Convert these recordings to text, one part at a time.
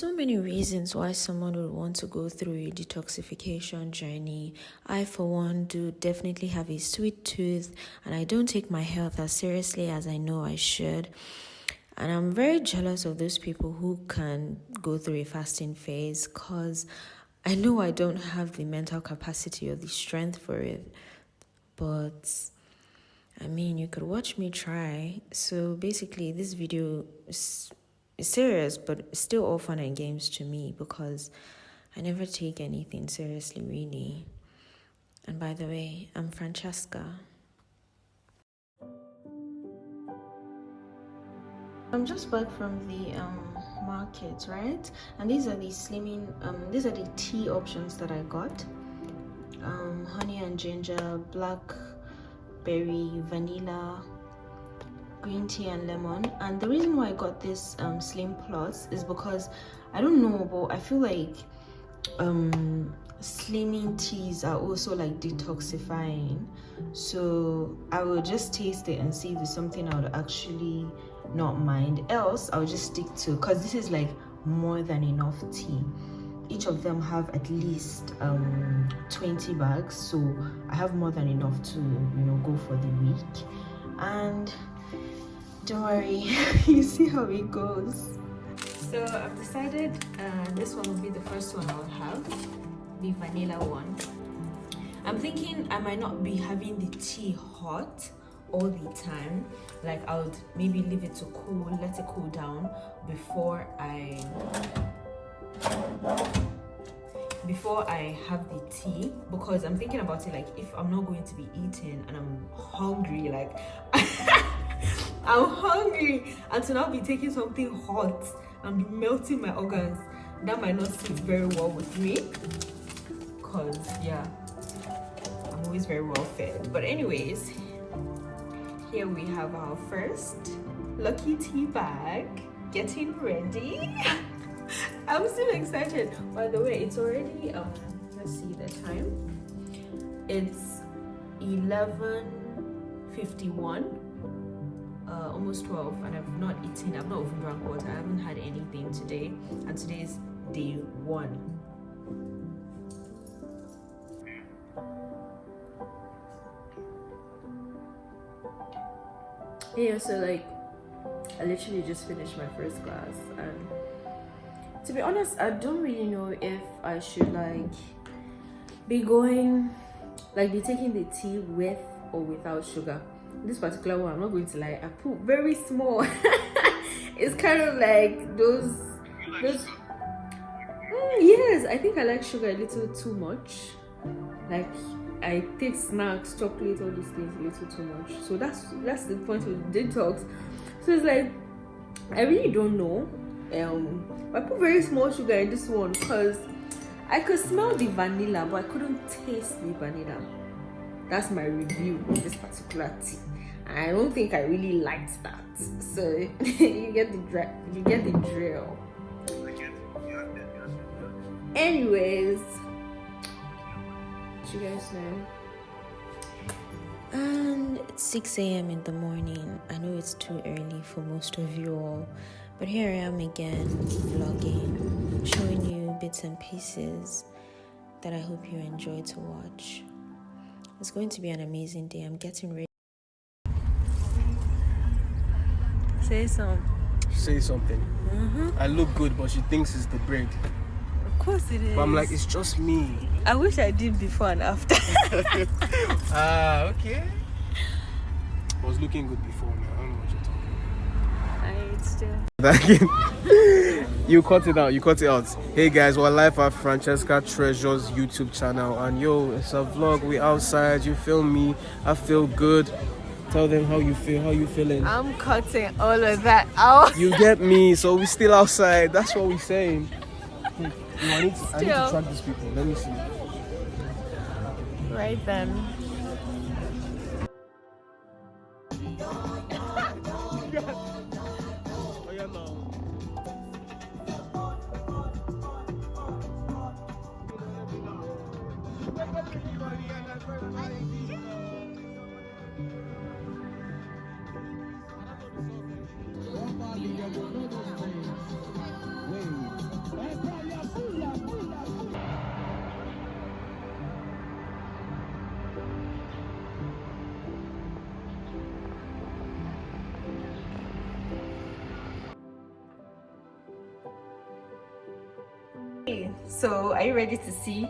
so many reasons why someone would want to go through a detoxification journey. I, for one, do definitely have a sweet tooth, and I don't take my health as seriously as I know I should. And I'm very jealous of those people who can go through a fasting phase, because I know I don't have the mental capacity or the strength for it. But I mean, you could watch me try. So basically, this video is serious, but it's still all fun and games to me, because I never take anything seriously, really. And by the way, I'm Franchesca. I'm just back from the market, right? And these are the these are the tea options that I got. Honey and ginger, blackberry, vanilla, green tea and lemon. And the reason why I got this Slim Plus is because, I don't know, but I feel like slimming teas are also like detoxifying. So I will just taste it and see if it's something I would actually not mind. Else I'll just stick to, because this is like more than enough tea. Each of them have at least 20 bags, so I have more than enough to, go for the week. And don't worry, you see how it goes. So I've decided this one will be the first one I'll have, the vanilla one. I'm thinking I might not be having the tea hot all the time. Like, I would maybe leave it to cool, let it cool down before I have the tea, because I'm thinking about it, like, if I'm not going to be eating and I'm hungry, like I'm hungry, and to now be taking something hot and be melting my organs, that might not sit very well with me, because yeah, I'm always very well fed. But anyways, here we have our first lucky tea bag getting ready. I'm so excited. By the way, it's already let's see the time. It's 11:51, almost 12, and I've not eaten. I've not even drunk water. I haven't had anything today, and today is day 1. Yeah, so like, I literally just finished my first glass, and to be honest, I don't really know if I should like be taking the tea with or without sugar. This particular one, I'm not going to lie, I put very small. It's kind of like those yes, I think I like sugar a little too much. Like, I take snacks, chocolate, all these things a little too much. So that's the point of detox. So it's like, I really don't know. I put very small sugar in this one because I could smell the vanilla, but I couldn't taste the vanilla. That's my review of this particular tea. I don't think I really liked that. So you get the drill. Anyways, you guys know. And it's 6 a.m. in the morning. I know it's too early for most of you all, but here I am again, vlogging, showing you bits and pieces that I hope you enjoy to watch. It's going to be an amazing day. I'm getting ready. Say something. I look good, but she thinks it's the bread. Of course it is. But I'm like, it's just me. I wish I did before and after. Okay. I was looking good before, man. I don't know what you're talking about. You cut it out. Hey guys, we're live at Franchesca Treasures YouTube channel, and yo, it's a vlog. We outside, you feel me? I feel good. Tell them how you feel. How you feeling? I'm cutting all of that out. You get me? So we still outside. That's what we're saying. I need to track these people. Let me see. Right then. So are you ready to see?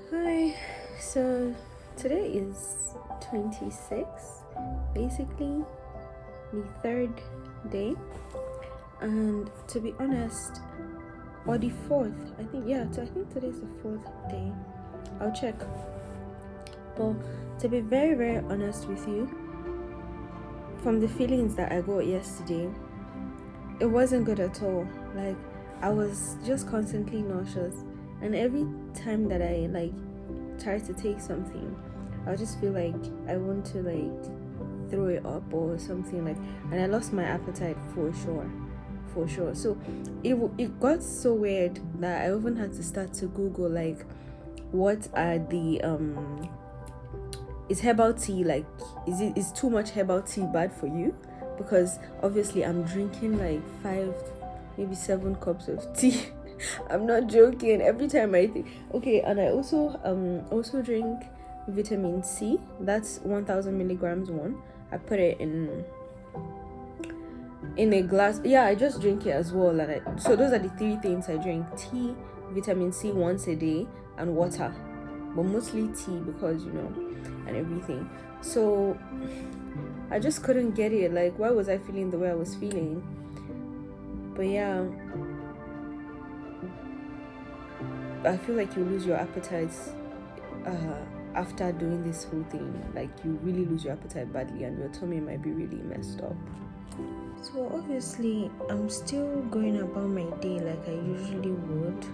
Hi, so today is 26, basically the third day, and to be honest, or the fourth, I think today's the fourth day. I'll check. But to be very, very honest with you, from the feelings that I got yesterday, it wasn't good at all. Like, I was just constantly nauseous, and every time that I try to take something, I just feel like I want to throw it up or something, and I lost my appetite for sure. So it got so weird that I even had to start to Google what are the is herbal tea is too much herbal tea bad for you? Because obviously I'm drinking 5, maybe 7 cups of tea. I'm not joking. Every time I think, okay, and I also drink vitamin C. That's 1000 milligrams one. I put it in a glass. Yeah, I just drink it as well. And so those are the 3 things I drink: tea, vitamin C once a day, and water. But mostly tea because and everything. So I just couldn't get it. Why was I feeling the way I was feeling? But yeah, I feel like you lose your appetite after doing this whole thing. You really lose your appetite badly, and your tummy might be really messed up. So obviously I'm still going about my day like I usually would,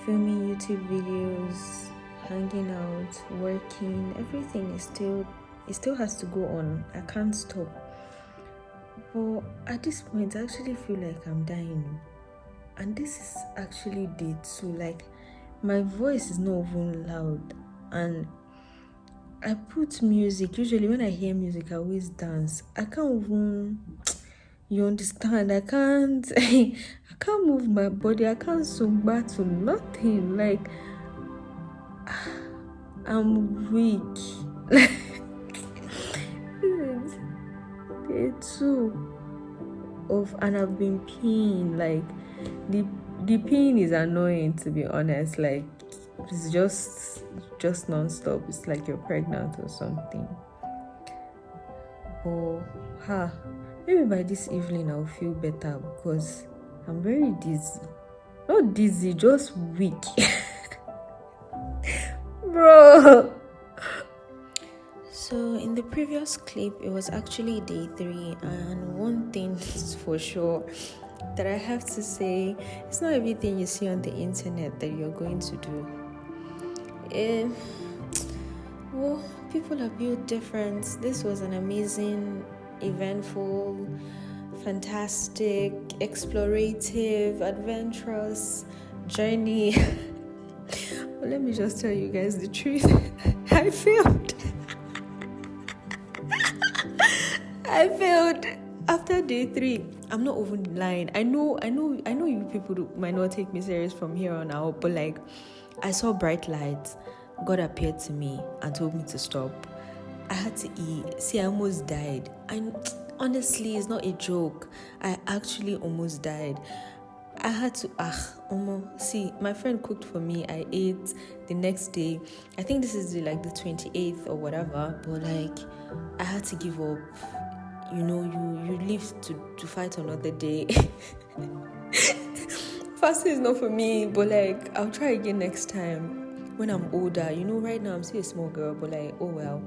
filming YouTube videos, hanging out, working. Everything is still has to go on. I can't stop. But at this point I actually feel like I'm dying, and this is actually day 2. My voice is not even loud, and I put music. Usually when I hear music I always dance. I can't even, you understand, I can't I can't move my body. I can't zumba to nothing. I'm weak. This is day 2 of, and I've been peeing. The peeing is annoying, to be honest. It's just non-stop. It's like you're pregnant or something. But maybe by this evening I'll feel better, because I'm very dizzy. Not dizzy, just weak. Bro. So in the previous clip, it was actually day 3, and one thing is for sure that I have to say, it's not everything you see on the internet that you're going to do. Well, people are built different. This was an amazing, eventful, fantastic, explorative, adventurous journey. Well, let me just tell you guys the truth. I failed. I failed after day 3. I'm not even lying. I know you people might not take me serious from here on out, but I saw bright lights. God appeared to me and told me to stop. I had to eat. See, I almost died. Honestly, it's not a joke. I actually almost died. I had to see, my friend cooked for me. I ate the next day. I think this is the 28th or whatever, but I had to give up. You live to fight another day. Fasting is not for me, but I'll try again next time when I'm older. Right now I'm still a small girl, but oh well.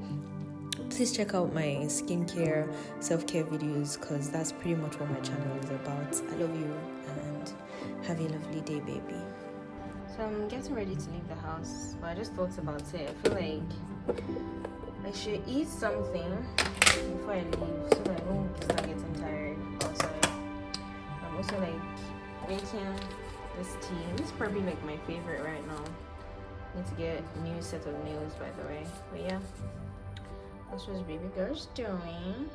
Please check out my skincare, self-care videos, because that's pretty much what my channel is about. I love you, and have a lovely day, baby. So I'm getting ready to leave the house, but I just thought about it. I feel like I should eat something before I leave, so that I don't start getting tired outside. I'm also making this tea. This is probably my favorite right now. Need to get a new set of nails, by the way. But yeah, that's what baby girl's doing.